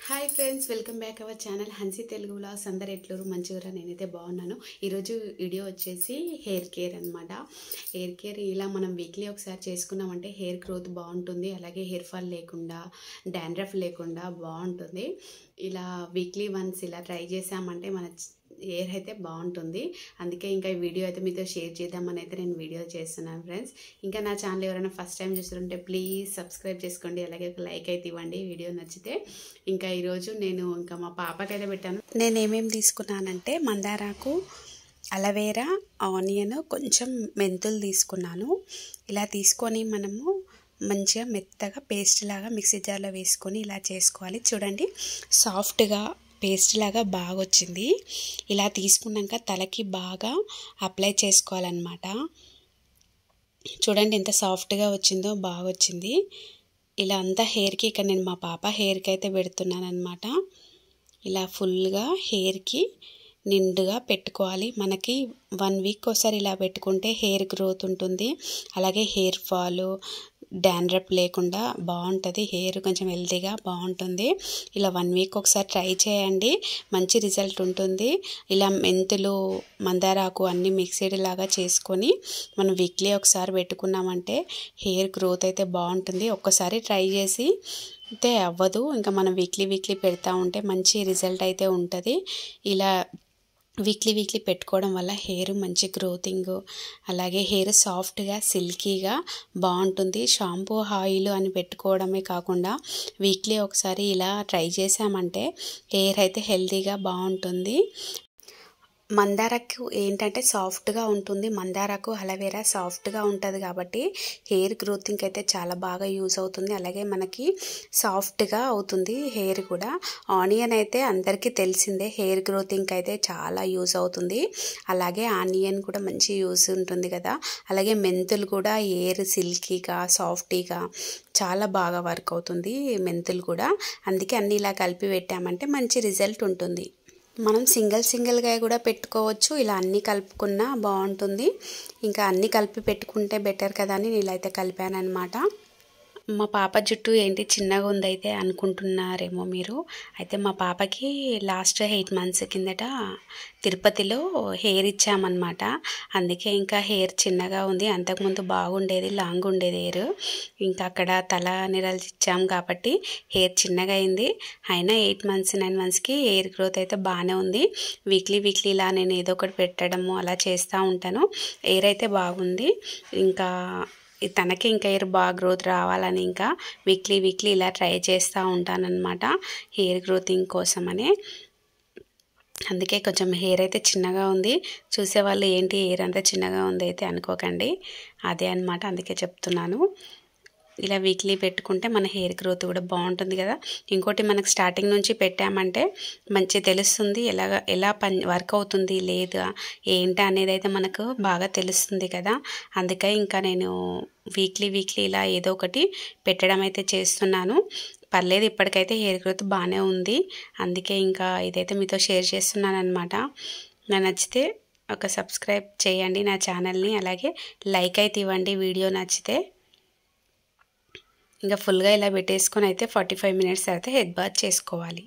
Hi friends, welcome back our channel హన్సీ Telugu vlogs. అందరు ఎట్లూరు మంచిగా? నేనైతే బాగున్నాను. ఈరోజు వీడియో వచ్చేసి హెయిర్ కేర్ అనమాట. హెయిర్ కేర్ ఇలా మనం వీక్లీ ఒకసారి చేసుకున్నామంటే హెయిర్ గ్రోత్ బాగుంటుంది, అలాగే హెయిర్ ఫాల్ లేకుండా, డాండ్రఫ్ లేకుండా బాగుంటుంది. ఇలా వీక్లీ వన్స్ ఇలా ట్రై చేసామంటే మన హెయిర్ అయితే బాగుంటుంది. అందుకే ఇంకా ఈ వీడియో అయితే మీతో షేర్ చేద్దామని అయితే నేను వీడియో చేస్తున్నాను ఫ్రెండ్స్. ఇంకా నా ఛానల్ ఎవరైనా ఫస్ట్ టైం చూస్తుంటే ప్లీజ్ సబ్స్క్రైబ్ చేసుకోండి, అలాగే ఒక లైక్ అయితే ఇవ్వండి వీడియో నచ్చితే. ఇంకా ఈరోజు నేను ఇంకా మా పాపకైతే పెట్టాను. నేను ఏమేమి తీసుకున్నానంటే మందారాకు, అలోవెరా, ఆనియన్, కొంచెం మెంతులు తీసుకున్నాను. ఇలా తీసుకొని మనము మంచిగా మెత్తగా పేస్ట్ లాగా మిక్సీ జార్లో వేసుకొని ఇలా చేసుకోవాలి. చూడండి, సాఫ్ట్గా పేస్ట్ లాగా బాగా వచ్చింది. ఇలా తీసుకున్నాక తలకి బాగా అప్లై చేసుకోవాలన్నమాట. చూడండి ఎంత సాఫ్ట్గా వచ్చిందో, బాగా వచ్చింది. ఇలా అంతా హెయిర్కి, ఇక్కడ నేను మా పాప హెయిర్కి అయితే పెడుతున్నాను అనమాట. ఇలా ఫుల్గా హెయిర్కి నిండుగా పెట్టుకోవాలి. మనకి 1 వీక్ ఒకసారి ఇలా పెట్టుకుంటే హెయిర్ గ్రోత్ ఉంటుంది, అలాగే హెయిర్ ఫాల్, డాండ్రఫ్ లేకుండా బాగుంటుంది. హెయిర్ కొంచెం హెల్తీగా బాగుంటుంది. ఇలా 1 వీక్ ఒకసారి ట్రై చేయండి, మంచి రిజల్ట్ ఉంటుంది. ఇలా మెంతులు, మందారాకు అన్నీ మిక్సీడ్ లాగా చేసుకొని మనం వీక్లీ ఒకసారి పెట్టుకున్నామంటే హెయిర్ గ్రోత్ అయితే బాగుంటుంది. ఒక్కసారి ట్రై చేసి అయితే అవ్వదు, ఇంకా మనం వీక్లీ పెడతా ఉంటే మంచి రిజల్ట్ అయితే ఉంటుంది. ఇలా వీక్లీ పెట్టుకోవడం వల్ల హెయిర్ మంచి గ్రోతింగ్, అలాగే హెయిర్ సాఫ్ట్గా సిల్కీగా బాగుంటుంది. షాంపూ, ఆయిల్ అని పెట్టుకోవడమే కాకుండా వీక్లీ ఒకసారి ఇలా ట్రై చేసామంటే హెయిర్ అయితే హెల్తీగా బాగుంటుంది. మందారకు ఏంటంటే సాఫ్ట్గా ఉంటుంది. మందారకు, అలోవెరా సాఫ్ట్గా ఉంటుంది కాబట్టి హెయిర్ గ్రోతింగ్ అయితే చాలా బాగా యూజ్ అవుతుంది, అలాగే మనకి సాఫ్ట్గా అవుతుంది హెయిర్ కూడా. ఆనియన్ అయితే అందరికీ తెలిసిందే, హెయిర్ గ్రోతింగ్ అయితే చాలా యూజ్ అవుతుంది. అలాగే ఆనియన్ కూడా మంచి యూజ్ ఉంటుంది కదా. అలాగే మెంతులు కూడా హెయిర్ సిల్కీగా, సాఫ్టీగా చాలా బాగా వర్క్ అవుతుంది మెంతులు కూడా. అందుకే అన్నీ ఇలా కలిపి పెట్టామంటే మంచి రిజల్ట్ ఉంటుంది. మనం సింగిల్గా కూడా పెట్టుకోవచ్చు, ఇలా అన్నీ కలుపుకున్నా బాగుంటుంది. ఇంకా అన్నీ కలిపి పెట్టుకుంటే బెటర్ కదా అని నేను ఇలా అయితే కలిపాను అనమాట. మా పాప జుట్టు ఏంటి చిన్నగా ఉందైతే అనుకుంటున్నారేమో మీరు. అయితే మా పాపకి లాస్ట్ 8 months కిందట తిరుపతిలో హెయిర్ ఇచ్చామన్నమాట. అందుకే ఇంకా హెయిర్ చిన్నగా ఉంది. అంతకుముందు బాగుండేది, లాంగ్ ఉండేది హెయిర్. ఇంకా అక్కడ తల నిరలు ఇచ్చాం కాబట్టి హెయిర్ చిన్నగా అయింది. అయినా 8 months 9 monthsకి హెయిర్ గ్రోత్ అయితే బాగానే ఉంది. వీక్లీ ఇలా నేను ఏదో ఒకటి పెట్టడము అలా చేస్తూ ఉంటాను. హెయిర్ అయితే బాగుంది. ఇంకా తనకి ఇంకా హెయిర్ బాగా గ్రోత్ రావాలని ఇంకా వీక్లీ ఇలా ట్రై చేస్తూ ఉంటానన్నమాట హెయిర్ గ్రోతింగ్ కోసమనే. అందుకే కొంచెం హెయిర్ అయితే చిన్నగా ఉంది. చూసేవాళ్ళు ఏంటి హెయిర్ అంతా చిన్నగా ఉంది అయితే అనుకోకండి, అదే అనమాట. అందుకే చెప్తున్నాను. ఇలా వీక్లీ పెట్టుకుంటే మన హెయిర్ గ్రోత్ కూడా బాగుంటుంది కదా. ఇంకోటి మనకు స్టార్టింగ్ నుంచి పెట్టామంటే మంచి తెలుస్తుంది, ఎలా వర్క్ అవుతుంది లేదా ఏంటి అనేది అయితే మనకు బాగా తెలుస్తుంది కదా. అందుకే ఇంకా నేను వీక్లీ ఇలా ఏదో ఒకటి పెట్టడం అయితే చేస్తున్నాను. పర్లేదు, ఇప్పటికైతే హెయిర్ గ్రోత్ బాగానే ఉంది. అందుకే ఇంకా ఇదైతే మీతో షేర్ చేస్తున్నాను అనమాట. నాకు నచ్చితే ఒక సబ్స్క్రైబ్ చేయండి నా ఛానల్ని, అలాగే లైక్ అయితే ఇవ్వండి వీడియో నచ్చితే. ఇంకా ఫుల్గా ఇలా పెట్టేసుకొని అయితే 45 minutes తర్వాత హెడ్ బాత్ చేసుకోవాలి.